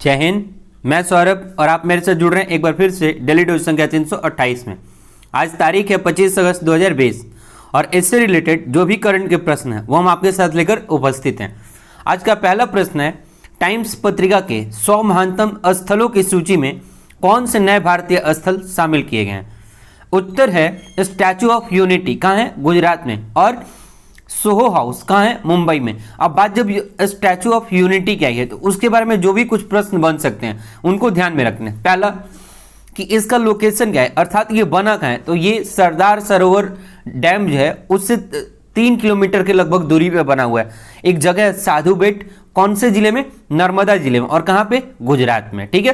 जय हिंद, मैं सौरभ और आप मेरे साथ जुड़ रहे हैं एक बार फिर से डेली डोज संख्या 328 में। आज तारीख है 25 अगस्त 2020 और इससे रिलेटेड जो भी करंट के प्रश्न हैं वो हम आपके साथ लेकर उपस्थित हैं। आज का पहला प्रश्न है, टाइम्स पत्रिका के 100 महानतम स्थलों की सूची में कौन से नए भारतीय स्थल शामिल किए गए हैं? उत्तर है स्टैचू ऑफ यूनिटी, कहाँ है? गुजरात में। और सोहो हाउस कहाँ है? मुंबई में। अब बात जब स्टैचू ऑफ यूनिटी की आई है तो उसके बारे में जो भी कुछ प्रश्न बन सकते हैं उनको ध्यान में रखना है। पहला कि इसका लोकेशन क्या है, अर्थात ये बना कहाँ है? तो ये सरदार सरोवर डैम जो है उससे 3 किलोमीटर के लगभग दूरी पे बना हुआ है। एक जगह है साधु बेट, कौन से जिले में? नर्मदा जिले में। और कहाँ पे? गुजरात में। ठीक है,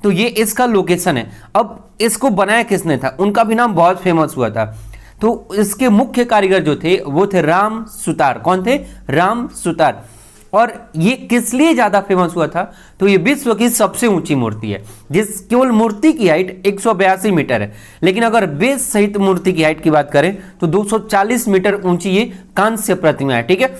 तो ये इसका लोकेशन है। अब इसको बनाया किसने था? उनका भी नाम बहुत फेमस हुआ था। तो इसके मुख्य कारीगर जो थे वो थे राम सुतार। कौन थे? राम सुतार। और ये किस लिए ज्यादा फेमस हुआ था? तो ये विश्व की सबसे ऊंची मूर्ति है, जिस केवल मूर्ति की हाइट 182 मीटर है, लेकिन अगर बेस सहित मूर्ति की हाइट की बात करें तो 240 मीटर ऊंची ये कांस्य प्रतिमा है। ठीक है,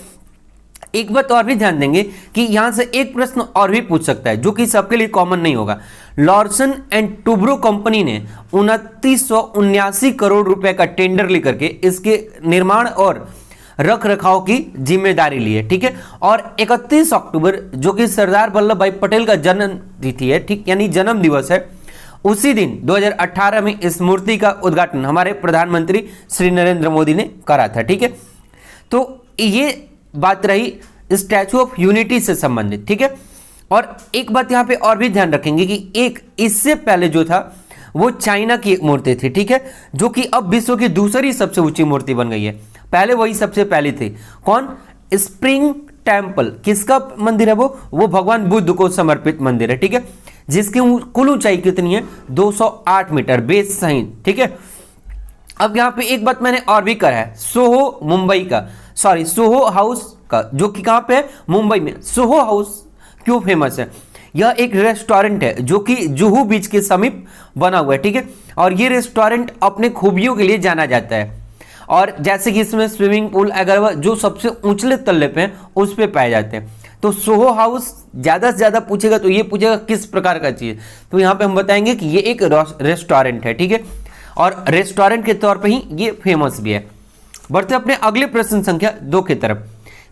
एक बात और भी ध्यान देंगे कि यहां से एक प्रश्न और भी पूछ सकता है जो कि सबके लिए कॉमन नहीं होगा। लॉर्सन एंड टुब्रो कंपनी ने 2979 करोड़ रुपए का टेंडर लेकर के इसके निर्माण और रख रखाव की जिम्मेदारी ली है। ठीक है, और 31 अक्टूबर जो कि सरदार वल्लभ भाई पटेल का जन्म तिथि है, ठीक, यानी जन्म दिवस है, उसी दिन 2018 में इस मूर्ति का उद्घाटन हमारे प्रधानमंत्री श्री नरेंद्र मोदी ने करा था। ठीक है, तो ये बात रही स्टैचू ऑफ यूनिटी से संबंधित। ठीक है, और एक बात यहां पे और भी ध्यान रखेंगे कि एक इससे पहले जो था वो चाइना की एक मूर्ति थी। ठीक है, जो कि अब विश्व की दूसरी सबसे ऊंची मूर्ति बन गई है। पहले वही सबसे पहली थी। कौन? Spring temple. किसका मंदिर है वो भगवान बुद्ध को समर्पित मंदिर है। ठीक है, जिसकी कुल ऊंचाई कितनी है? 208 मीटर बेस सहित। ठीक है, अब यहां पे एक बात मैंने और भी करा है, सोहो मुंबई का, सॉरी सोहो हाउस का, जो कि कहां पे है? मुंबई में। सोहो हाउस क्यों फेमस है? यह एक रेस्टोरेंट है जो कि जुहू बीच के समीप बना हुआ है। ठीक है, और ये रेस्टोरेंट अपने खूबियों के लिए जाना जाता है, और जैसे कि इसमें स्विमिंग पूल अगर जो सबसे ऊंचले तल्ले पे हैं उस पे पाए जाते हैं। तो सोहो हाउस ज्यादा से ज्यादा पूछेगा तो ये पूछेगा किस प्रकार का चीज, तो यहाँ पे हम बताएंगे कि ये एक रेस्टोरेंट है। ठीक है, और रेस्टोरेंट के तौर पर ही ये फेमस भी है। बढ़ते अपने अगले प्रश्न संख्या 2 की तरफ।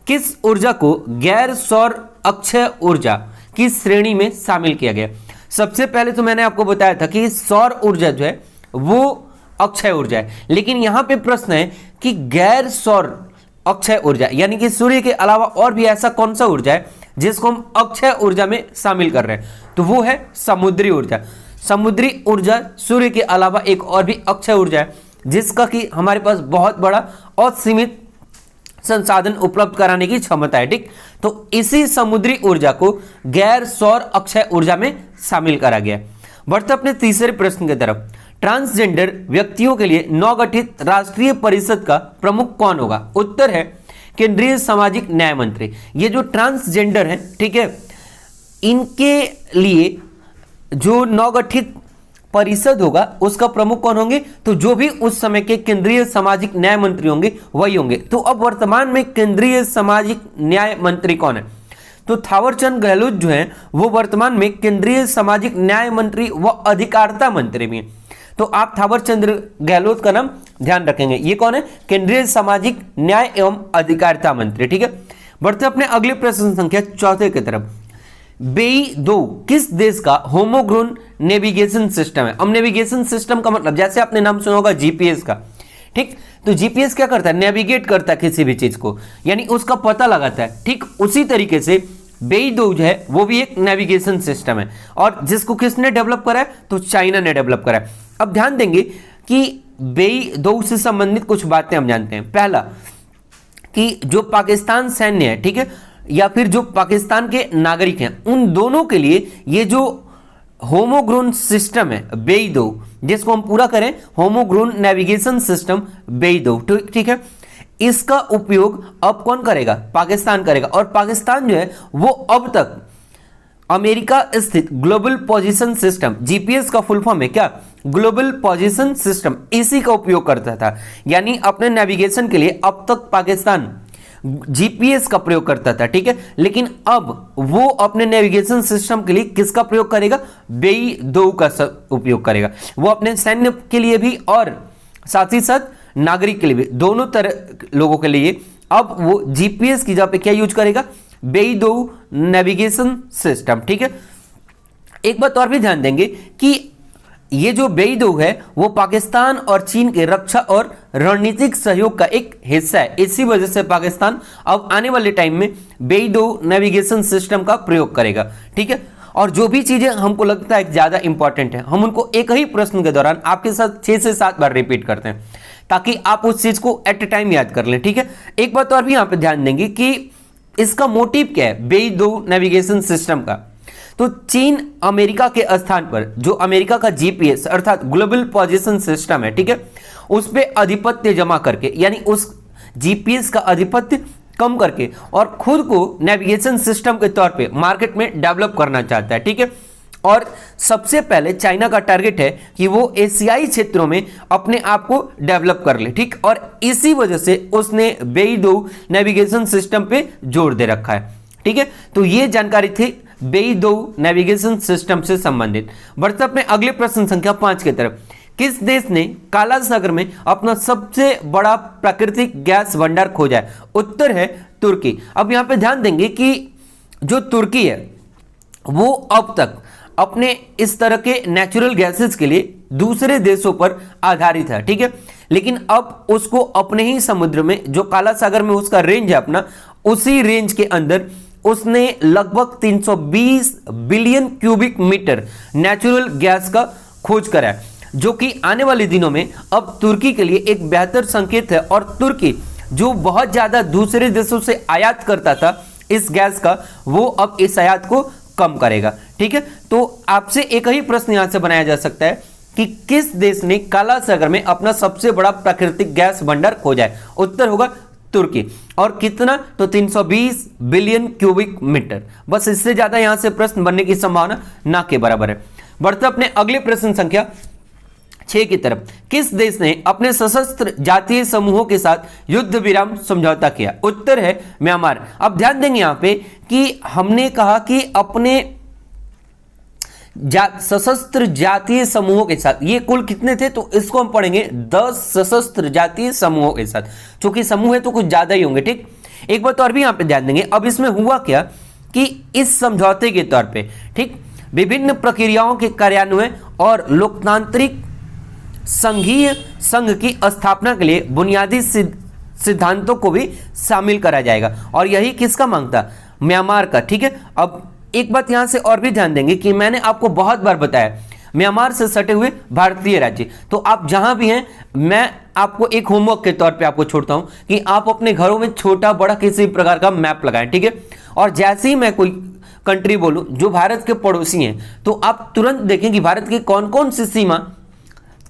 किस ऊर्जा को गैर सौर अक्षय ऊर्जा की श्रेणी में शामिल किया गया? सबसे पहले तो मैंने आपको बताया था कि सौर ऊर्जा जो है वो अक्षय ऊर्जा है, लेकिन यहां पे प्रश्न है कि गैर सौर अक्षय ऊर्जा यानी कि सूर्य के अलावा और भी ऐसा कौन सा ऊर्जा है जिसको हम अक्षय ऊर्जा में शामिल कर रहे हैं? तो वो है समुद्री ऊर्जा। समुद्री ऊर्जा सूर्य के अलावा एक और भी अक्षय ऊर्जा है जिसका कि हमारे पास बहुत बड़ा असीमित संसाधन उपलब्ध कराने की क्षमता है। ठीक, तो इसी समुद्री ऊर्जा को गैर सौर अक्षय ऊर्जा में शामिल करा गया। बढ़ते अपने तीसरे प्रश्न की तरफ। ट्रांसजेंडर व्यक्तियों के लिए नवगठित राष्ट्रीय परिषद का प्रमुख कौन होगा? उत्तर है केंद्रीय सामाजिक न्याय मंत्री। ये जो ट्रांसजेंडर है, ठीक है, इनके लिए जो नवगठित परिषद होगा उसका प्रमुख कौन होंगे? तो जो भी उस समय के केंद्रीय सामाजिक न्याय मंत्री होंगे वही होंगे। तो अब वर्तमान में केंद्रीय सामाजिक न्याय मंत्री कौन है? तो थावरचंद गहलोत जो है वो वर्तमान में केंद्रीय सामाजिक न्याय मंत्री व अधिकारिता मंत्री भी हैं। तो आप थावरचंद गहलोत का नाम ध्यान रखेंगे। ये कौन है? केंद्रीय सामाजिक न्याय एवं अधिकारिता मंत्री। ठीक है, बढ़ते अपने अगले प्रश्न संख्या 4 की तरफ। बेई-2 किस देश का होमोग्रोन नेविगेशन सिस्टम है? अब नेविगेशन सिस्टम का मतलब जैसे आपने नाम सुना होगा जीपीएस का। ठीक, तो जीपीएस क्या करता है? नेविगेट करता है किसी भी चीज को, यानी उसका पता लगाता है। ठीक, उसी तरीके से बेई-2 जो है वो भी एक नेविगेशन सिस्टम है, और जिसको किसने डेवलप करा है? तो चाइना ने डेवलप करा है। अब ध्यान देंगे कि बेई-2 से संबंधित कुछ बातें हम जानते हैं। पहला कि जो पाकिस्तान सैन्य है, ठीक है, या फिर जो पाकिस्तान के नागरिक हैं, उन दोनों के लिए ये जो होमोग्रोन सिस्टम है बेई-2, जिसको हम पूरा करें होमोग्रोन नेविगेशन सिस्टम बेई-2, ठीक है, इसका उपयोग अब कौन करेगा? पाकिस्तान करेगा। और पाकिस्तान जो है वो अब तक अमेरिका स्थित ग्लोबल पोजीशन सिस्टम, जीपीएस का फुल फॉर्म है क्या? ग्लोबल पोजीशन सिस्टम, इसी का उपयोग करता था। यानी अपने नेविगेशन के लिए अब तक पाकिस्तान जीपीएस का प्रयोग करता था, ठीक है। लेकिन अब वो अपने नेविगेशन सिस्टम के लिए किसका प्रयोग करेगा? बेईदोउ का उपयोग करेगा। वो अपने सैन्य के लिए भी और साथ ही साथ नागरिक के लिए भी, दोनों तरह लोगों के लिए अब वो जीपीएस की जगह पे क्या यूज करेगा? बेईदोउ नेविगेशन सिस्टम, ठीक है। एक बात और भी ध्यान देंगे कि ये जो बेईदोउ है वो पाकिस्तान और चीन के रक्षा और रणनीतिक सहयोग का एक हिस्सा है। इसी वजह से पाकिस्तान अब आने वाले टाइम में बेईदोउ नेविगेशन सिस्टम का प्रयोग करेगा, ठीक है। और जो भी चीजें हमको लगता है ज्यादा इंपॉर्टेंट है, हम उनको एक ही प्रश्न के दौरान आपके साथ 6 से 7 बार रिपीट करते हैं ताकि आप उस चीज को एट ए टाइम याद कर लें, ठीक है। एक बात और भी यहां पे ध्यान देंगे कि इसका मोटिव क्या है बेईदोउ नेविगेशन सिस्टम का। तो चीन अमेरिका के स्थान पर जो अमेरिका का जीपीएस अर्थात ग्लोबल पोजीशन सिस्टम है, ठीक है, उस पे आधिपत्य जमा करके, यानी उस जीपीएस का आधिपत्य कम करके और खुद को नेविगेशन सिस्टम के तौर पे मार्केट में डेवलप करना चाहता है, ठीक है। और सबसे पहले चाइना का टारगेट है कि वो एशियाई क्षेत्रों में अपने आप को डेवलप कर ले, ठीक। और इसी वजह से उसने बेईदोउ नेविगेशन सिस्टम पे जोर दे रखा है, ठीक है। तो ये जानकारी थी बेईदोउ नेविगेशन सिस्टम से संबंधित। बढ़ते अपने अगले प्रश्न संख्या 5 की तरफ। किस देश ने काला सागर में अपना सबसे बड़ा प्राकृतिक गैस भंडार खोजा है? उत्तर है तुर्की। अब यहां पे ध्यान देंगे कि जो तुर्की है वो अब तक अपने इस तरह के नेचुरल गैसेस के लिए दूसरे देशों पर आधारित है, ठीक है। लेकिन अब उसको अपने ही समुद्र में जो काला सागर में उसका रेंज है अपना, उसी रेंज के अंदर उसने लगभग 320 billion cubic metre natural gas का खोज करा है, जो कि आने वाले दिनों में अब तुर्की के लिए एक बेहतर संकेत है। और तुर्की जो बहुत ज्यादा दूसरे देशों से आयात करता था इस गैस का, वो अब इस आयात को कम करेगा, ठीक है। तो आपसे एक ही प्रश्न यहां से बनाया जा सकता है कि किस देश ने काला सागर में अपना सबसे बड़ा प्राकृतिक गैस भंडार खोजा है? उत्तर होगा तुर्की। और कितना? तो 320 बिलियन क्यूबिक मीटर। बस इससे ज्यादा यहां से प्रश्न बनने की संभावना ना के बराबर है। बढ़ते अपने अगले प्रश्न संख्या 6 की तरफ। किस देश ने अपने सशस्त्र जातीय समूहों के साथ युद्ध विराम समझौता किया? उत्तर है म्यांमार। अब ध्यान देंगे यहां पे कि हमने कहा कि अपने सशस्त्र जातीय समूहों के साथ, ये कुल कितने थे? तो इसको हम पढ़ेंगे 10 सशस्त्र जातीय समूहों के साथ। चूंकि समूह है तो कुछ ज्यादा ही होंगे, ठीक। एक बात और भी यहां पे ध्यान देंगे। अब इसमें हुआ क्या कि इस समझौते के तौर पे, ठीक, विभिन्न प्रक्रियाओं के कार्यान्वयन और लोकतांत्रिक संघीय संघ की स्थापना के लिए बुनियादी सिद्धांतों को भी शामिल करा जाएगा। और यही किसका मांग था? म्यांमार का, ठीक है। अब एक बात यहां से और भी ध्यान देंगे कि मैंने आपको बहुत बार बताया म्यांमार से सटे हुए भारतीय राज्य। तो आप जहां भी हैं, मैं आपको एक होमवर्क के तौर पे आपको छोड़ता हूं कि आप अपने घरों में छोटा बड़ा किसी प्रकार का मैप लगाएं, ठीक है। और जैसे ही मैं कोई कंट्री बोलूं जो भारत के पड़ोसी हैं, तो आप तुरंत देखें कि भारत की कौन कौन सी सीमा,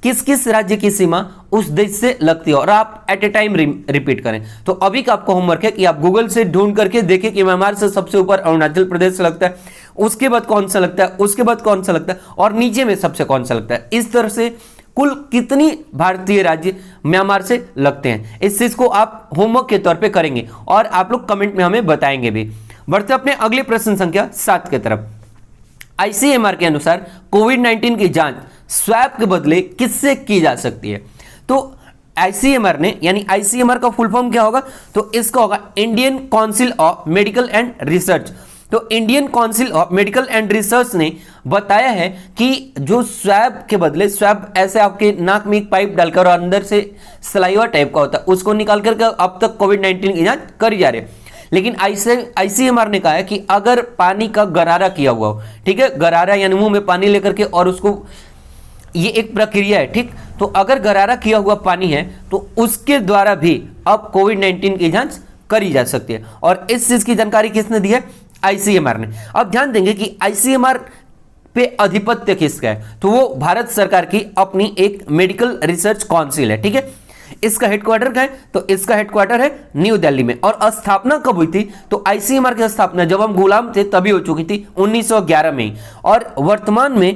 किस किस राज्य की सीमा उस देश से लगती है, और आप एट ए टाइम रिपीट करें। तो अभी का आपको होमवर्क है कि आप गूगल से ढूंढ करके देखें कि म्यांमार से सबसे ऊपर अरुणाचल प्रदेश से लगता है, उसके बाद कौन सा लगता है, उसके बाद कौन सा लगता है, और नीचे में सबसे कौन सा लगता है। इस तरह से कुल कितनी भारतीय राज्य म्यांमार से लगते हैं, इस चीज को आप होमवर्क के तौर पर करेंगे और आप लोग कमेंट में हमें बताएंगे भी। बढ़ते अपने अगले प्रश्न संख्या 7 की तरफ। आईसीएमआर के अनुसार कोविड-19 की जांच स्वैब के बदले किससे की जा सकती है? तो आईसीएमआर ने, यानी आईसीएमआर का फुल फॉर्म क्या होगा? तो इसका होगा Indian council of medical and research. तो Indian council of medical and research ने बताया है कि जो स्वैब के बदले, स्वैब ऐसे आपके नाक में एक पाइप डालकर और अंदर से सलाइवा टाइप का होता है, उसको निकाल कर अब तक कोविड-19 की जांच करी जा रही है। लेकिन आईसीएमआर ने कहा है कि अगर पानी का गरारा किया हुआ हो, ठीक है, गरारा यानी मुंह में पानी लेकर के, और उसको, ये एक प्रक्रिया है, ठीक। तो अगर गरारा किया हुआ पानी है तो उसके द्वारा भी अब कोविड-19 की जांच करी जा सकती है। और इस चीज की जानकारी किसने दी है? आईसीएमआर ने। अब ध्यान देंगे कि आईसीएमआर पे आधिपत्य किसका है? तो वो भारत सरकार की अपनी एक मेडिकल रिसर्च काउंसिल है, ठीक है। इसका हेडक्वार्टर क्या है? तो इसका हेडक्वार्टर है न्यू दिल्ली में। और स्थापना कब हुई थी? तो आईसीएमआर की स्थापना जब हम गुलाम थे तभी हो चुकी थी 1911 में। और वर्तमान में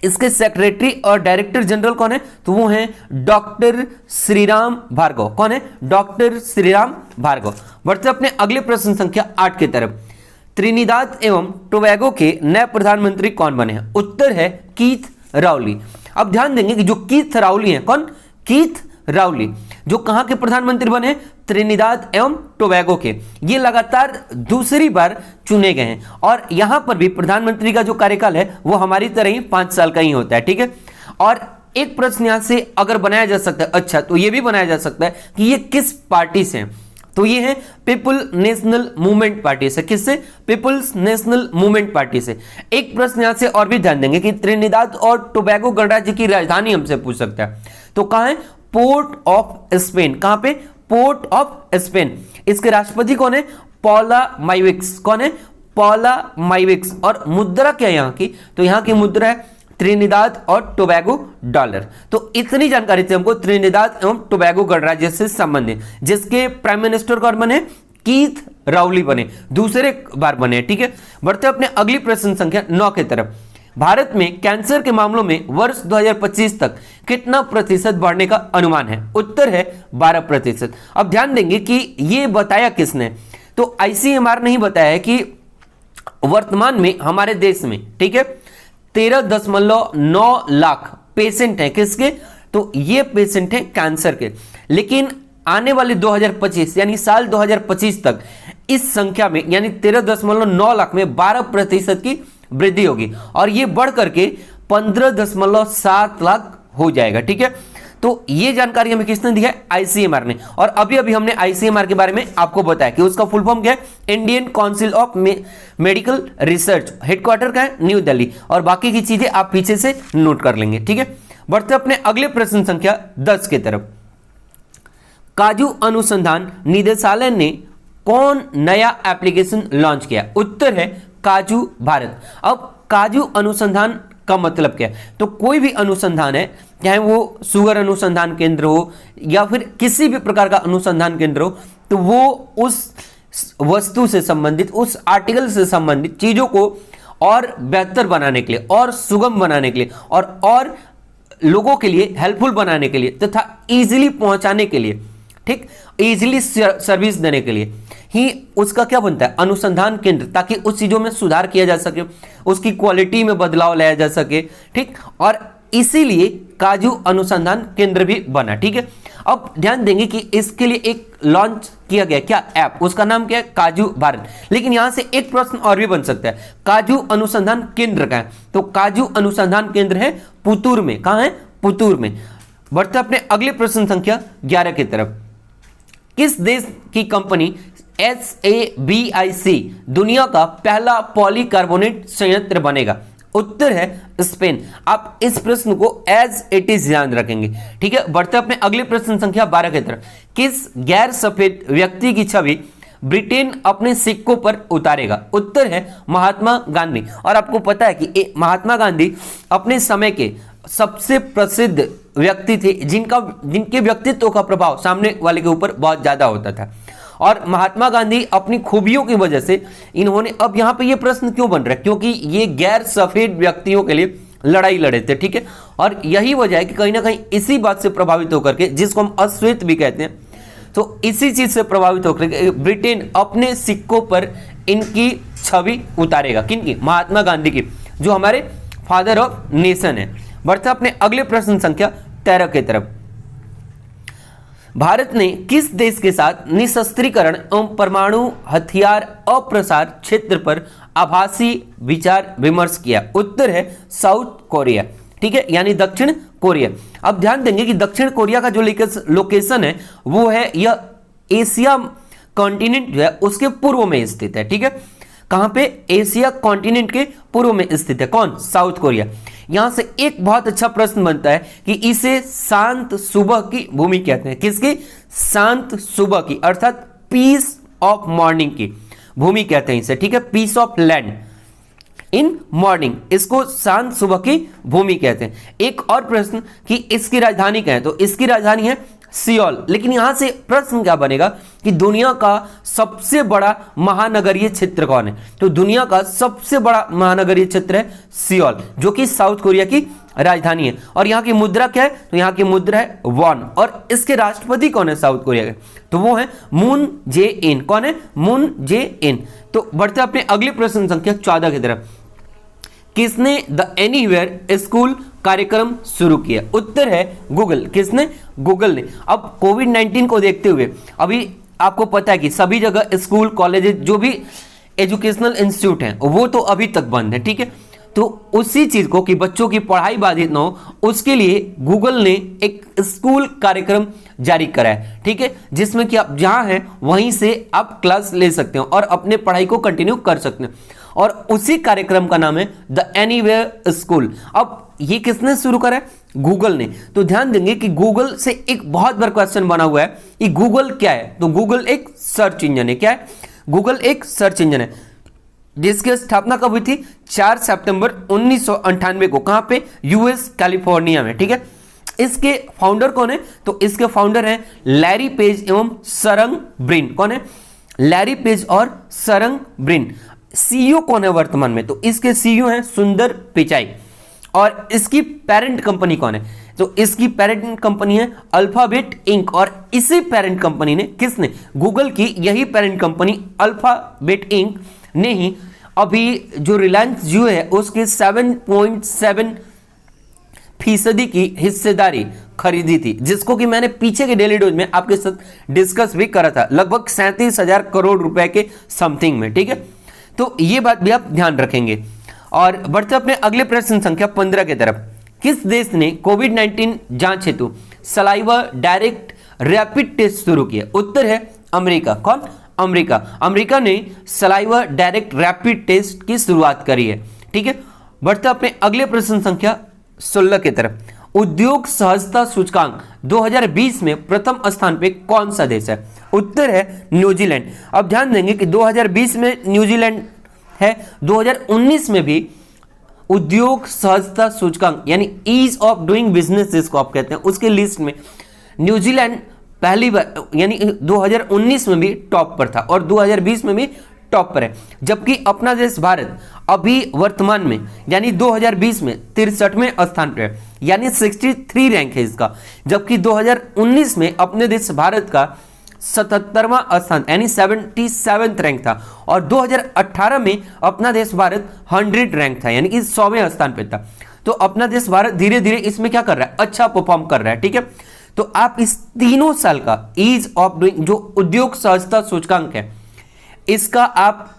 इसके सेक्रेटरी और डायरेक्टर जनरल कौन है? तो वो हैं डॉक्टर श्रीराम भार्गव। कौन है? डॉक्टर श्रीराम भार्गव। बढ़ते अपने अगले प्रश्न संख्या 8 की तरफ। त्रिनिदाद एवं टोबैगो के नए प्रधानमंत्री कौन बने हैं? उत्तर है कीथ राउली। अब ध्यान देंगे कि जो कीथ राउली हैं, कौन? कीथ राउली, जो कहां के प्रधानमंत्री बने? त्रिनिदाद एवं टोबैगो के। ये लगातार दूसरी बार चुने गए हैं और यहां पर भी प्रधानमंत्री का जो कार्यकाल है वो हमारी तरह ही 5 साल का ही होता है, ठीक है। और एक प्रश्न यहां से अगर बनाया जा सकता है, अच्छा तो ये भी बनाया जा सकता है कि ये किस पार्टी से हैं? तो ये है पीपल नेशनल मूवमेंट पार्टी से। किससे? पीपल्स नेशनल मूवमेंट पार्टी से। एक प्रश्न यहां से और भी ध्यान देंगे कि त्रिनिदाद और टोबैगो गणराज्य की राजधानी हमसे पूछ सकता है, तो कहां है? Port of Spain. कहां पे? Port of Spain. इसके राष्ट्रपति कौन है? पॉला माइविक्स। कौन है? पॉला माइविक्स। और मुद्रा क्या है यहां की? तो यहां की मुद्रा है त्रिनिदाद और टोबैगो डॉलर। तो इतनी जानकारी थी हमको त्रिनिदाद एवं टोबैगो गणराज्य से संबंधित, जिसके प्राइम मिनिस्टर कौन बने? कीथ राउली बने, दूसरे बार बने, ठीक है। बढ़ते अपने अगली प्रश्न संख्या 9 की तरफ। भारत में कैंसर के मामलों में वर्ष 2025 तक कितना प्रतिशत बढ़ने का अनुमान है? उत्तर है 12%। अब ध्यान देंगे कि ये बताया किसने? तो आईसीएमआर ने ही बताया है कि वर्तमान में हमारे देश में, ठीक है, 13.9 लाख पेशेंट हैं। किसके? तो ये पेशेंट हैं कैंसर के। लेकिन आने वाले 2025 यानी साल 2025 तक इस संख्या में यानी 13.9 लाख में 12% की वृद्धि होगी और ये बढ़ करके 15.7 लाख हो जाएगा, ठीक है। तो ये जानकारी हमें किसने दी है? आईसीएमआर ने। और अभी अभी हमने आईसीएमआर के बारे में आपको बताया कि उसका फुल फॉर्म क्या है? Indian council of medical research. Headquarter का है न्यू दिल्ली। और बाकी की चीजें आप पीछे से नोट कर लेंगे, ठीक है। बढ़ते अपने अगले प्रश्न संख्या 10 की तरफ। काजू अनुसंधान निदेशालय ने कौन नया एप्लीकेशन लॉन्च किया? उत्तर है काजू भारत। अब काजू अनुसंधान का मतलब क्या है? तो कोई भी अनुसंधान है, चाहे वो शुगर अनुसंधान केंद्र हो या फिर किसी भी प्रकार का अनुसंधान केंद्र हो, तो वो उस वस्तु से संबंधित, उस आर्टिकल से संबंधित चीजों को और बेहतर बनाने के लिए और सुगम बनाने के लिए और लोगों के लिए हेल्पफुल बनाने के लिए तथा इजीली पहुंचाने के लिए, ठीक, इजीली सर्विस देने के लिए ही उसका क्या बनता है? अनुसंधान केंद्र, ताकि उस चीजों में सुधार किया जा सके, उसकी क्वालिटी में बदलाव लाया जा सके, ठीक। और इसीलिए काजू अनुसंधान केंद्र भी बना, ठीक है। अब ध्यान देंगे कि इसके लिए एक लॉन्च किया गया क्या ऐप, उसका नाम क्या है? काजू भारत। लेकिन यहां से एक प्रश्न और भी बन सकता है, काजू अनुसंधान केंद्र का है? तो काजू अनुसंधान केंद्र है पुतूर में। कहां है? पुतूर में। बढ़ते अपने अगले प्रश्न संख्या 11 की तरफ। किस देश की कंपनी SABIC दुनिया का पहला पॉलीकार्बोनेट संयंत्र बनेगा? उत्तर है स्पेन। आप इस प्रश्न को एज इट इज ध्यान रखेंगे, ठीक है। बढ़ते अपने अगले प्रश्न संख्या 12 की तरफ। किस गैर सफेद व्यक्ति की छवि ब्रिटेन अपने सिक्कों पर उतारेगा? उत्तर है महात्मा गांधी। और आपको पता है कि महात्मा गांधी अपने समय के सबसे प्रसिद्ध व्यक्ति थे, जिनके व्यक्तित्व का प्रभाव सामने वाले के ऊपर बहुत ज्यादा होता था। और महात्मा गांधी अपनी खूबियों की वजह से इन्होंने, अब यहां पे ये प्रश्न क्यों बन रहा है? क्योंकि ये गैर सफेद व्यक्तियों के लिए लड़ाई लड़े थे, ठीक है। और यही वजह है कि कहीं ना कहीं इसी बात से प्रभावित होकर के, जिसको हम अश्वेत भी कहते हैं, तो इसी चीज से प्रभावित होकर के ब्रिटेन अपने सिक्कों पर इनकी छवि उतारेगा। किनकी? महात्मा गांधी की, जो हमारे फादर ऑफ नेशन है। बढ़ते अपने अगले प्रश्न संख्या 13 की तरफ। भारत ने किस देश के साथ निशस्त्रीकरण एवं परमाणु हथियार अप्रसार क्षेत्र पर आभासी विचार विमर्श किया? उत्तर है साउथ कोरिया, ठीक है, यानी दक्षिण कोरिया। अब ध्यान देंगे कि दक्षिण कोरिया का जो लोकेशन है वो है, यह एशिया कॉन्टिनेंट जो है उसके पूर्व में स्थित है, ठीक है। कहां पे? एशिया कॉन्टिनेंट के पूर्व में स्थित है। कौन? South Korea. यहां से एक बहुत अच्छा प्रश्न बनता है कि इसे शांत सुबह की भूमि कहते हैं। किसकी? शांत सुबह की, अर्थात पीस ऑफ मॉर्निंग की भूमि कहते हैं इसे, ठीक है। Piece of land in morning, इसको शांत सुबह की भूमि कहते हैं। एक और प्रश्न कि इसकी राजधानी क्या है? तो इसकी राजधानी है सियोल। लेकिन यहां से प्रश्न क्या बनेगा कि दुनिया का सबसे बड़ा महानगरीय क्षेत्र कौन है? तो दुनिया का सबसे बड़ा महानगरीय क्षेत्र है सियोल, जो कि साउथ कोरिया की राजधानी है। और यहाँ की मुद्रा क्या है? तो यहाँ की मुद्रा है वॉन। और इसके राष्ट्रपति कौन है साउथ कोरिया के? तो वो है मून जे इन। कौन है? मून जे इन। तो बढ़ते अपने अगले प्रश्न संख्या 14 की तरफ। किसने द एनीवेयर स्कूल कार्यक्रम शुरू किया? उत्तर है गूगल। किसने? गूगल ने। अब कोविड-19 को देखते हुए अभी आपको पता है कि सभी जगह स्कूल, कॉलेज, जो भी एजुकेशनल इंस्टीट्यूट हैं वो तो अभी तक बंद है, ठीक है। तो उसी चीज को कि बच्चों की पढ़ाई बाधित ना हो, उसके लिए गूगल ने एक स्कूल कार्यक्रम जारी करा है, ठीक है, जिसमें कि आप जहां हैं वहीं से आप क्लास ले सकते हो और अपने पढ़ाई को कंटिन्यू कर सकते हैं। और उसी कार्यक्रम का नाम है द एनीवेयर स्कूल। अब ये किसने शुरू करा है? गूगल ने। तो ध्यान देंगे कि गूगल से एक बहुत बड़ा क्वेश्चन बना हुआ है कि गूगल क्या है? तो गूगल एक सर्च इंजन है। क्या है? गूगल एक सर्च इंजन है, जिसकी स्थापना कब हुई थी? 4 सितंबर 1998 को। कहां पे? यूएस कैलिफोर्निया में, ठीक है। इसके फाउंडर कौन है? तो इसके फाउंडर हैं लैरी पेज एवं सरंग ब्रिन। कौन है? लैरी पेज और सरंग ब्रिन। सीईओ कौन है वर्तमान में? तो इसके सीईओ हैं सुंदर पिचाई। और इसकी पेरेंट कंपनी कौन है? तो इसकी पेरेंट कंपनी है अल्फाबेट इंक। और इसी पेरेंट कंपनी ने, किसने? गूगल की यही पेरेंट कंपनी अल्फाबेट इंक ने ही अभी जो रिलायंस जियो है उसके 7.7% की हिस्सेदारी खरीदी थी, जिसको कि मैंने पीछे के डेली डोज में आपके साथ डिस्कस भी करा था, लगभग 37,000 करोड़ रुपए के समथिंग में, ठीक है। तो ये बात भी आप ध्यान रखेंगे। और बढ़ते अपने अगले प्रश्न संख्या 15 की तरफ। किस देश ने कोविड-19 जांच हेतु सलाइवा डायरेक्ट रैपिड टेस्ट शुरू किया? उत्तर है अमेरिका। कौन? अमेरिका। अमेरिका ने सलाइवा डायरेक्ट रैपिड टेस्ट की शुरुआत करी है, ठीक है। बढ़ते अपने अगले प्रश्न संख्या 16 की तरफ। उद्योग सहजता सूचकांक 2020 में प्रथम स्थान पे कौन सा देश है? उत्तर है न्यूजीलैंड। अब ध्यान देंगे कि 2020 में न्यूजीलैंड है, 2019 में भी उद्योग सहजता सूचकांक यानी ईज ऑफ डूइंग बिजनेस जिसको आप कहते हैं, उसके लिस्ट में न्यूजीलैंड पहली बार यानी 2019 में भी टॉप पर था और 2020 में भी टॉप पर है। जबकि अपना देश भारत अभी वर्तमान में यानी 2020 में 63वें स्थान पर है, यानी 63 रैंक है इसका। जबकि 2019 में अपने देश भारत का 77वां स्थान यानी 77th रैंक था और 2018 में अपना देश भारत 100 रैंक था यानी कि 100वें स्थान पे था। तो अपना देश भारत धीरे धीरे इसमें क्या कर रहा है? अच्छा परफॉर्म कर रहा है, ठीक है। तो आप इस तीनों साल का ईज ऑफ डूइंग जो उद्योग सहजता सूचकांक है, इसका आप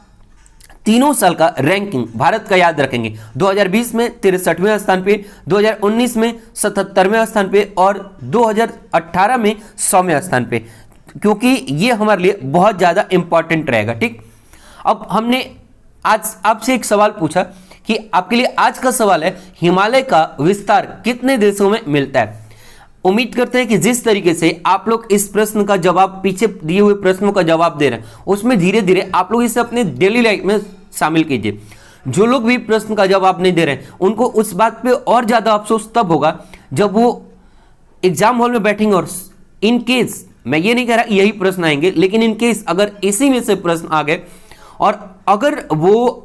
तीनों साल का रैंकिंग भारत का याद रखेंगे। 2020 में 63वें स्थान पे, 2019 में 77वें स्थान पे और 2018 में 100वें स्थान पे, क्योंकि ये हमारे लिए बहुत ज्यादा इंपॉर्टेंट रहेगा, ठीक। अब हमने आज आपसे एक सवाल पूछा कि आपके लिए आज का सवाल है हिमालय का विस्तार कितने देशों में मिलता है। उम्मीद करते हैं कि जिस तरीके से आप लोग इस प्रश्न का जवाब, पीछे दिए हुए प्रश्नों का जवाब दे रहे हैं, उसमें धीरे धीरे आप लोग इसे अपने डेली लाइफ में शामिल कीजिए। जो लोग भी प्रश्न का जवाब नहीं दे रहे हैं उनको उस बात पे और ज्यादा अफसोस तब होगा जब वो एग्जाम हॉल में बैठेंगे और इन केस, मैं ये नहीं कह रहा यही प्रश्न आएंगे, लेकिन इन केस अगर इसी में से प्रश्न आ गए और अगर वो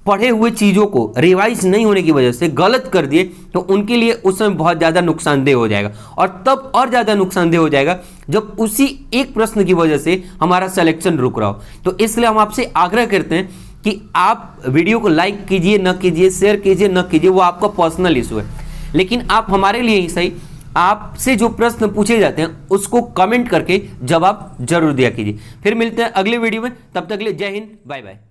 पढ़े हुए चीजों को रिवाइज नहीं होने की वजह से गलत कर दिए तो उनके लिए उस समय बहुत ज्यादा नुकसानदेह हो जाएगा। और तब और ज्यादा नुकसानदेह हो जाएगा जब उसी एक प्रश्न की वजह से हमारा सिलेक्शन रुक रहा हो। तो इसलिए हम आपसे आग्रह करते हैं कि आप वीडियो को लाइक कीजिए न कीजिए, शेयर कीजिए न कीजिए, वो आपका पर्सनल इशू है, लेकिन आप हमारे लिए ही सही आपसे जो प्रश्न पूछे जाते हैं उसको कमेंट करके जवाब जरूर दिया कीजिए। फिर मिलते हैं अगले वीडियो में, तब तक के लिए जय हिंद, बाय बाय।